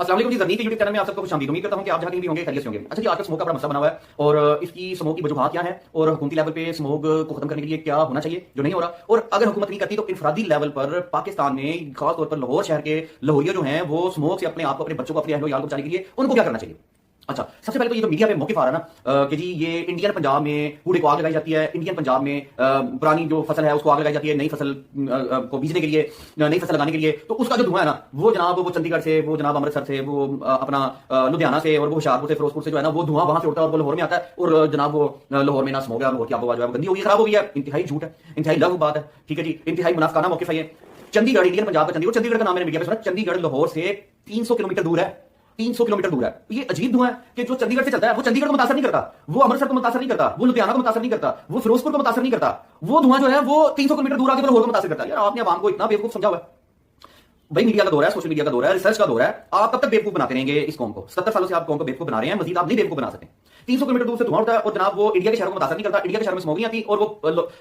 अस्सलाम वालेकुम जी, ज़मीन के यूट्यूब चैनल में आप सबको खुशामदीद। उम्मीद करता हूं कि आप जहां कहीं भी होंगे खैरियत से होंगे। अच्छा जी, आजकल स्मोक का बड़ा मसला बना हुआ है और इसकी स्मोक की वजूहात क्या है और हुकूमती लेवल पे स्मोक को खत्म करने के लिए क्या होना चाहिए जो नहीं हो रहा, और अगर हुकूमत नहीं करती तो इनफरादी लेवल पर पाकिस्तान में खासतौर पर लाहौर शहर के लाहौरिया जो हैं वो स्मोक से अपने आप को, अपने बच्चों को, अपने अहलो यार को बचाने के लिए उनको क्या करना चाहिए। अच्छा, सबसे पहले तो ये जो मीडिया पे मौक़िफ़ आ रहा है ना कि जी ये इंडियन पंजाब में कूड़े को आग लगाई जाती है, इंडियन पंजाब में पुरानी जो फसल है उसको आग लगाई जाती है नई फसल को बीजने के लिए, नई फसल लगाने के लिए, तो उसका जो धुआं है ना वो जनाब वो चंडीगढ़ से, वो जनाब अमृतसर से, वो अपना लुधियाना से और वो होशियारपुर से, फिरोजपुर से जो है ना वो धुआं वहां से उड़ता है और वो लाहौर में आता है और जनाब वो लाहौर में ना स्मोक है और लाहौर की आबोहवा जो है वो गंदी हो गई, खराब हो गई है। इंतहाई झूठ है, इंतहाई लघु बात है, ठीक है जी, इंतहाई मुनाफिकाना मौक़िफ़ है ये। चंडीगढ़, इंडियन पंजाब का चंडीगढ़, चंडीगढ़ का नाम मैंने मीडिया पे सुना, चंडीगढ़ लाहौर से 300 किलोमीटर दूर है, 300 किलोमीटर दूर है। ये अजीब धुआं है कि जो चंडीगढ़ से चलता है वो चंडीगढ़ को मुतासर नहीं करता, वो अमृतसर को मुतासर नहीं करता, वो लुधियाना को मुतासर नहीं करता, वो फिरोजपुर को मुतासर नहीं करता। वो धुआं जो है वो 300 किलोमीटर दूर आके लाहौर को मुतासर करता है। यार आपने आवाम को इतना बेवकूफ समझा हुआ है। भाई मीडिया का दौर है, सोशल मीडिया का दौर है, रिसर्च का दौर है। आप कब तक बेवकूफ बनाते रहेंगे इस कौम को? 70 सालों से आप कौम को बेवकूफ बना रहे हैं, मजीद आप नहीं बेवकूफ बना सकते। 300 किलोमीटर दूर से धुआं उठता है और जनाब वो इंडिया के शहरों को मुतासर नहीं करता, इंडिया के शहरों में स्मोक नहीं आती और वो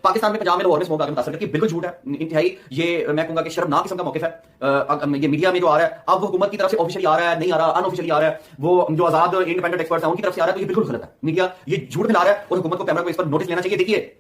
पाकिस्तान में, पंजाब में, लाहौर में स्मोक आके मुतासर करती है। बिल्कुल झूठ है, इंतहाई ये मैं कहूंगा कि शर्मनाक किस्म का मौक़िफ़ है। ये मीडिया में जो आ रहा है अब वो हुकूमत की तरफ से ऑफिशियली आ रहा है, नहीं आ रहा, अनऑफिशियली आ रहा है, वो जो आजाद इंडिपेंडेंट एक्सपर्ट्स हैं उनकी तरफ से आ रहा है, तो ये बिल्कुल गलत है। मीडिया ये झूठ फैला रहा है और हुकूमत को कैमरा को इस पर नोटिस लेना चाहिए। देखिए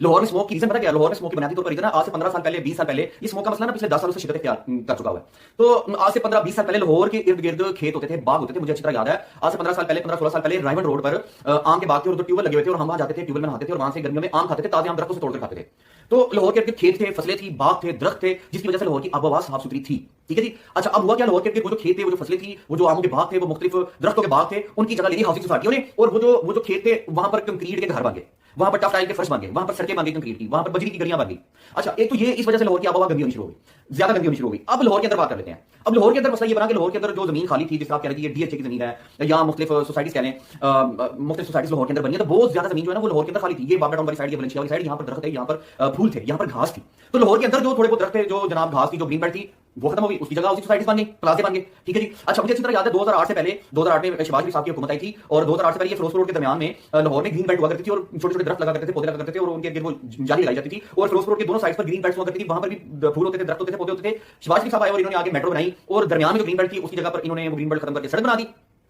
लाहौर में स्मोक की रीजन पता क्या है? लाहौर में स्मोक की बुनियादी तौर पर रीजन है, आज से 15 साल पहले, 20 साल पहले ये स्मोक का मसला ना पिछले 10 सालों से शिद्दत इख्तियार कर चुका हुआ है। तो आज से 15-20 साल पहले लाहौर के इर्द गिर्द खेत होते थे, बाग होते थे, मुझे अच्छी तरह याद है। आज से 15 साल पहले, 15-16 साल पहले रायमंड रोड पर आम के बाग थे और उधर ट्यूबवेल लगे हुए थे और हम वहां जाते थे, ट्यूबवेल में नहाते थे और वहां से गर्मियों में आम खाते थे, ताजे आम दरख्तों से तोड़कर खाते थे। तो लाहौर के खेत थे, फसलें थी, बाग थे, दरख्त थे, जिसकी वजह से लाहौर की आबोहवा साफ सुथरी थी, ठीक है जी। अच्छा, अब हुआ क्या? लाहौर के वो जो खेत थे, वो जो फसलें थी, वो जो आमों के बाग थे, वो मुख्तलिफ दरख्तों के बाग थे, उनकी जगह ले ली हाउसिंग सोसाइटियों ने और वो जो खेत थे वहां पर कंक्रीट के घर बन गए, वहां पर टफ टाइल के फर्श बन गए, वहां पर सड़कें बन गई कंक्रीट की, वहां पर बजरी की गलियां बन गई। अच्छा, एक तो ये इस वजह से लाहौर की आबोहवा गंदी होनी शुरू हो गई, ज्यादा गंदी होनी शुरू हो गई। अब लाहौर के अंदर बात कर लेते हैं। अब लाहौर के अंदर मसला ये बना कि लाहौर के अंदर जो जमीन खाली थी, जिसका आप कह रहे थे ये डीएचए की जमीन है या मुख्तलिफ सोसाइटीज कह लें, मुख्तलिफ सोसाइटीज लाहौर के अंदर बनी है, तो बहुत ज्यादा जमीन जो है ना वो लाहौर के अंदर खाली थी। ये बाबरा टाउन वाली साइड, ये वलेंशिया वाली साइड, यहाँ पर दरख्त थे, यहाँ पर फूल थे, यहाँ पर घास थी। तो लाहौर के अंदर जो थोड़े बहुत दरख्त थे, जो जनाब घास थी, जो ग्रीन बेल्ट थी, वो खत्म हो गई, उसकी जगह उसकी सोसाइटीज बन गई, प्लाजे बन गए, ठीक है जी। अच्छा, मुझे अच्छी तरह याद है 2008 से पहले, 2008 में शहबाज शरीफ साहब की हुकूमत आई थी और 2008 से पहले ये फिरोजपुर रोड के दरमियान में लाहौर में ग्रीन बेल्ट हुआ करती थी और छोटे छोटे दरख्त लगा करते थे, पौधे लगा करते थे और उनके गिर्द वो जाली लगाई जाती थी और फिरोजपुर रोड के दोनों साइड पर ग्रीन बेल्ट हुआ करती थी, वहां पर भी फूल होते थे, दरख्त होते थे, पौधे होते थे। शहबाज शरीफ साहब आए और इन्होंने आगे मेट्रो बनाई और दरमियान में जो ग्रीन बेल्ट थी उसकी जगह पर इन्होंने वो ग्रीन बेल्ट खत्म करके सड़क बना दी।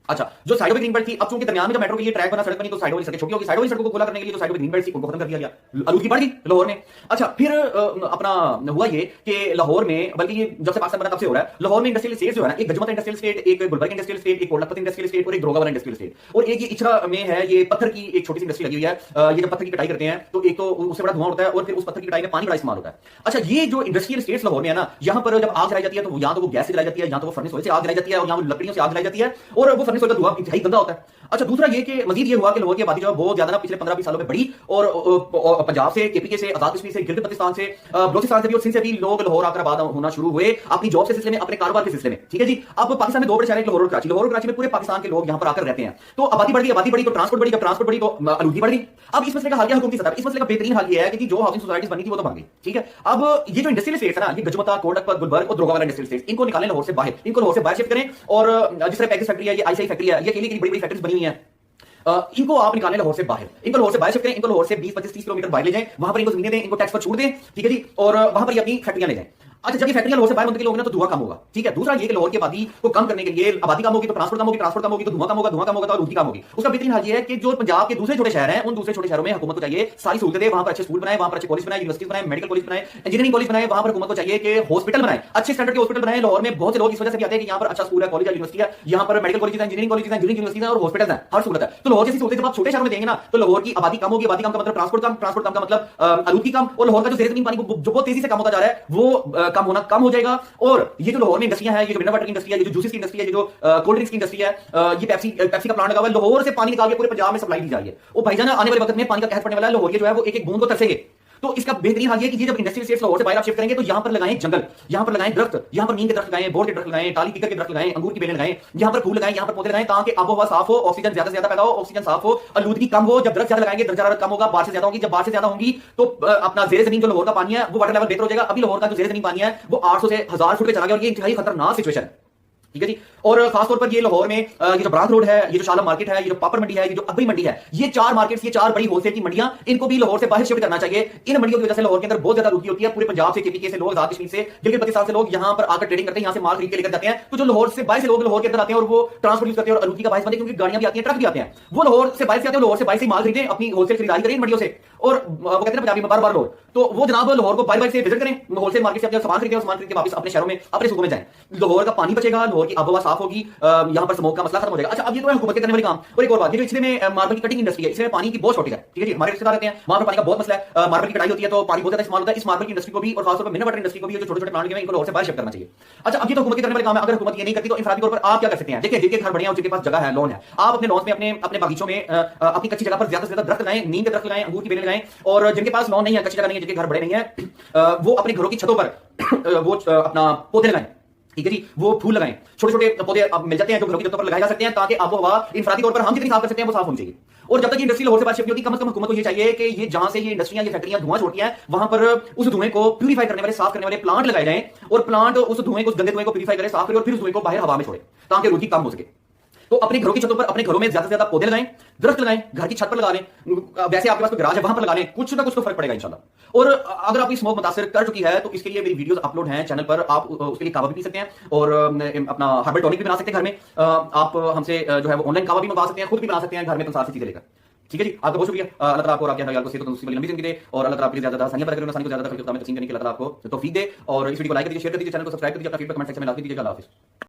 अच्छा, जो साइडों में ग्रीन बेल्ट थी, अब चूंकि दरमियान में जो मेट्रो के लिए ट्रैक बना, सड़क बनी, तो साइडों वाली सड़कें छोटी होगी, साइडों वाली सड़कों को खोला करने के लिए जो साइडों में ग्रीन बेल्ट थी उनको खत्म कर दिया गया, आलूदगी बढ़ गई लाहौर में। अच्छा, फिर अपना हुआ ये कि लाहौर में, बल्कि ये जब से पाकिस्तान बना तब से हो रहा है, लाहौर में इंडस्ट्रियल स्टेट जो है ना, एक गजमत इंडस्ट्रियल स्टेट, एक गुलबर्ग इंडस्ट्रियल स्टेट, एक कोटलखपत इंडस्ट्रियल स्टेट और एक दरोगा वाला इंडस्ट्रियल स्टेट, और एक ये इचरा में है, ये पत्थर की एक छोटी सी इंडस्ट्री लगी हुई है। ये जब पत्थर की कटाई करते हैं तो एक तो उससे बड़ा धुआं होता है और फिर उस पत्थर की कटाई में पानी बड़ा इस्तेमाल होता है। अच्छा, ये जो इंडस्ट्रियल स्टेट्स लाहौर में है ना, यहाँ पर जब आग जलाई जाती है तो यहाँ तो वो गैस से जलाई जाती है, यहाँ तो वो फर्नेस ऑयल से आग जलाई जाती है और यहाँ वो लकड़ियों से आग जलाई जाती है और वो फर्नेस ऑयल का धुआं इंतहाई गंदा होता है। अच्छा, दूसरा ये कि मजीद ये हुआ कि लाहौर की आबादी जो है बहुत ज्यादा ना पिछले 15-20 सालों में बढ़ी और पंजाब से, केपीके से, आजाद कश्मीर से, गिलगित बल्तिस्तान से, बलोचिस्तान से भी और सिंध से भी लोग लाहौर आकर आबाद होना शुरू हुए अपनी जॉब के सिलसिले में, अपने कारोबार के सिलसिले में, ठीक है जी। अब पाकिस्तान में दो बड़े शहर हैं, लाहौर और कराची। लाहौर और कराची में पूरे पाकिस्तान के लोग यहाँ पर आकर रहते हैं, तो आबादी बढ़ी, आबादी बढ़ी तो ट्रांसपोर्ट बढ़ी, जब ट्रांसपोर्ट बढ़ी तो आलूदगी बढ़ गई। अब इस मसले का हल क्या हुकूमती सतह? इस मसले का बेहतरीन हल ये है कि जो हाउसिंग सोसाइटीज बनी थी वो तो बन गई, ठीक है। अब ये जो इंडस्ट्रियल स्टेट्स है ना, ये गजमता, कोटलखपत, गुलबर्ग और दरोगा वाला इंडस्ट्रियल स्टेट्स, इनको निकालें लाहौर से बाहर, इनको लाहौर से बाहर शिफ्ट करें और जिस तरह पैकेज फैक्ट्री है, ये आईसीआई फैक्ट्री है, ये अकेली बड़ी बड़ी फैक्ट्रीज बनी हुई है, इनको आप निकालें लाहौर से बाहर, इनको लाहौर से बाहर शिफ्ट करें, इनको लाहौर से 20-25-30 किलोमीटर बाहर ले जाएं, वहां पर इनको जमीनें दें, इनको टैक्स पर छूट दें, ठीक है जी, और वहां पर ये अपनी फैक्ट्रियां ले जाएं। अच्छा, जब ये फैक्ट्रियां लाहौर से बाहर मुंतकिल होगी ना तो धुआं कम होगा, ठीक है। दूसरा ये कि लाहौर की आबादी को कम करने के लिए, आबादी कम होगी तो ट्रांसपोर्ट कम होगी, ट्रांसपोर्ट कम होगी तो धुआं कम होगा, धुआं कम होगा तो आलूदगी कम होगी। उसका बेहतरीन हल ये है कि जो पंजाब के दूसरे छोटे शहर हैं, उन दूसरे छोटे शहरों में हुकूमत को चाहिए सारी सहूलतें दे, वहां पर अच्छे स्कूल बनाए, वहां पर अच्छे कॉलेज बनाए, यूनिवर्सिटी बनाए, मेडिकल कॉलेज बनाए, इंजीनियरिंग कॉलेज बनाए, वहां पर हुकूमत को चाहिए कि हॉस्पिटल बनाए, अच्छे स्टैंडर्ड के हॉस्पिटल बनाए। लाहौर में बहुत से लोग इस वजह से भी आते हैं कि यहाँ पर अच्छा स्कूल है, कॉलेज है, यूनिवर्सिटी है, यहाँ पर मेडिकल कॉलेज है, इंजीनियरिंग कॉलेज है, इंजीनियरिंग यूनिवर्सिटी है और हॉस्पिटल है, हर सहूलत है। तो लाहौर जैसी सहूलतें जब आप छोटे शहरों में देंगे ना तो लाहौर की आबादी कम होगी, आबादी कम का मतलब ट्रांसपोर्ट कम, ट्रांसपोर्ट कम का मतलब आलूदगी कम, और लाहौर का जो ज़ेर ज़मीन पानी जो बहुत तेजी से कम होता जा रहा है वो कम होना कम हो जाएगा। और ये जो लाहौर में इंडस्ट्रियां हैं, ये जो मिनरल वाटर की इंडस्ट्री है, ये जो जूसेस की इंडस्ट्री है, ये जो कोल्ड ड्रिंक्स की इंडस्ट्री है, ये पेप्सी का प्लांट लगा हुआ है, लाहौर से पानी निकाल के पूरे पंजाब में सप्लाई दी जा रही है। वो भाईजान आने वाले वक्त में पानी का कहर पड़ने वाला है, लाहौर जो है वो एक एक बूंद को तरसेंगे। तो इसका बेहतरीन हाल ये कि ये जब इंडस्ट्रियल स्टेट्स लाहौर से बाहर आप शिफ्ट करेंगे तो यहाँ पर लगाएं जंगल, यहाँ पर लगाएं दरख्त, यहाँ पर नीम के दरख्त लगाएं, बोर के दरख्त लगाएं, टाली पीकर के दरख्त लगाएं, अंगूर की बेलें लगाएं, यहाँ पर फूल लगाएं, यहाँ पर पौधे लगाएं, ताकि आबोहवा साफ हो, ऑक्सीजन ज्यादा से ज्यादा पैदा हो, ऑक्सीजन साफ हो, आलूदगी कम हो। जब दरख्त ज्यादा लगाएंगे दर्जा हरारत कम होगा, बारिश ज्यादा होगी, जब बारिश ज्यादा होगी तो अपना जेर जमीन जो लाहौर का पानी है वो वाटर लेवल बेहतर हो जाएगा। अभी लाहौर का जो जेर जमीन पानी है वो 800 से 1000 फुट पे चला गया और ये इंतहाई खतरनाक सिचुएशन है। ठीक है जी। और खासतौर पर ये लाहौर में ये जो ब्रांक रोड है, ये जो शालम मार्केट है, ये जो पापड़ मंडी है, ये जो अबई मंडी है, ये 4 मार्केट्स, ये 4 बड़ी होलसेल की मंडियां, इनको भी लाहौर से बाहर शिफ्ट करना चाहिए। इन मंडियों की वजह से लाहौर के अंदर बहुत ज्यादा रुकी होती है। पूरे पंजाब से, केपीके से लोग, आजाद कश्मीर से, गिलगित बल्तिस्तान से लोग यहां पर आकर ट्रेडिंग करते हैं, यहां से माल खरीद के लेकर जाते हैं। तो जो लाहौर से बाहर से लोग लाहौर के अंदर आते हैं और वो ट्रांसपोर्ट यूज करते हैं और रुकी का बायस बनते हैं, क्योंकि गाड़ियां भी आती हैं, ट्रक भी आते हैं। वो लाहौर से बाहर से आते हैं, लाहौर से बाहर से माल खरीदें, अपनी होलसेल खरीदारी करें इन मंडियों से। और वो कहते हैं पंजाबी में बार-बार लोग, तो वो जनाब लाहौर को बार-बार से विजिट करें, होलसेल मार्केट से अपने सामान खरीदें और सामान खरीद के वापस अपने शहरों में, अपने सूकों में जाएं। लाहौर का पानी बचेगा, लाहौर की आबोहवा साफ होगी, यहां पर स्मोक का मसला खत्म हो जाएगा। अच्छा, अब ये तो है हुकूमत के करने वाले काम। और एक और बात, ये जो इसमें में मार्बल की कटिंग इंडस्ट्री है, इसमें पानी की बहुत शॉर्टेज है। ठीक है जी, हमारे रिश्तेदार रहते हैं, वहां पर पानी का बहुत मसला है। मार्बल की कटाई होती है तो पानी बहुत ज्यादा इस्तेमाल होता है। इस मार्बल की इंडस्ट्री को भी और खासतौर पर मिनरल वाटर इंडस्ट्री को भी, जो छोटे-छोटे प्लांट हैं, इनको लाहौर से बाहर शिफ्ट करना चाहिए। अच्छा, अब ये तो हुकूमत के करने वाले काम है। अगर हुकूमत ये नहीं करती तो इंफरादी तौर पर आप क्या कर सकते हैं? देखिए, जिनके घर बड़े हैं और जिनके पास जगह है, लॉन है, आप अपने लॉन में, अपने बागीचों में, अपनी कच्ची जगह पर ज्यादा से ज्यादा दरख्त लगाएं, नीम के दरख्त लगाएं, अंगूर की बेलें लगाएं। और जिनके पास लॉन नहीं है, कच्ची जगह नहीं है, जिनके घर बड़े नहीं है, वो अपने घरों की छतों पर वो अपना पौधे लगाएं। ठीक है जी, वो फूल लगाएं, छोटे छोटे पौधे अब मिल जाते हैं जो घरों की छतों पर लगाए जा सकते हैं, ताकि आबोहवा इंफरादी तौर पर हम जितनी साफ कर सकते हैं वो साफ होनी चाहिए। और जब तक ये इंडस्ट्री लाहौर से बाहर शिफ्ट होती है, कम से कम हुकूमत को ये चाहिए कि ये जहां से ये इंडस्ट्रियां, ये फैक्ट्रियां धुआं छोड़ती हैं, वहां पर उस धुएं को प्यूरीफाई करने वाले, साफ करने वाले प्लांट लगाए जाएं। और प्लांट उस धुएं को, उस गंदे धुएं को प्यूरीफाई करे, साफ करे और फिर उस धुएं को बाहर हवा में छोड़े, ताकि रुकी कम हो सके। तो अपने घरों की छतों पर, अपने घरों में ज्यादा से ज्यादा पौधे लगाएं, दरख्त लगाएं, घर की छत पर लगा लें, वैसे आपके पास कोई गराज है वहां पर लगा लें, कुछ ना कुछ तो फर्क पड़ेगा इंशाल्लाह। और अगर आपकी स्मोक मुतासिर कर चुकी है तो इसके लिए मेरी वीडियोस अपलोड हैं चैनल पर, आप उसके लिए कावा भी पी सकते हैं और अपना हर्बल टॉनिक भी बना सकते हैं घर में। आप हमसे जो है वो ऑनलाइन कावा भी मंगवा सकते हैं, खुद भी बना सकते हैं घर में, पंसार से चीजें लेकर। ठीक है जी, आपका बहुत शुक्रिया। अल्लाह ताला आपको और आपके अहल को सेहत तंदुरुस्ती वाली लंबी जिंदगी दे और अल्लाह ताला आपके लिए ज्यादा आसानियां पैदा करे, आसानी को ज्यादा खलील में तकसीम करने के लिए अल्लाह ताला आपको तौफीक दे। और इस वीडियो को लाइक कर दीजिए, शेयर कर दीजिए, चैनल को सब्सक्राइब कर दीजिए, अपना फीडबैक कमेंट सेक्शन में लाजमी दीजिएगा। अल्लाह हाफिज़।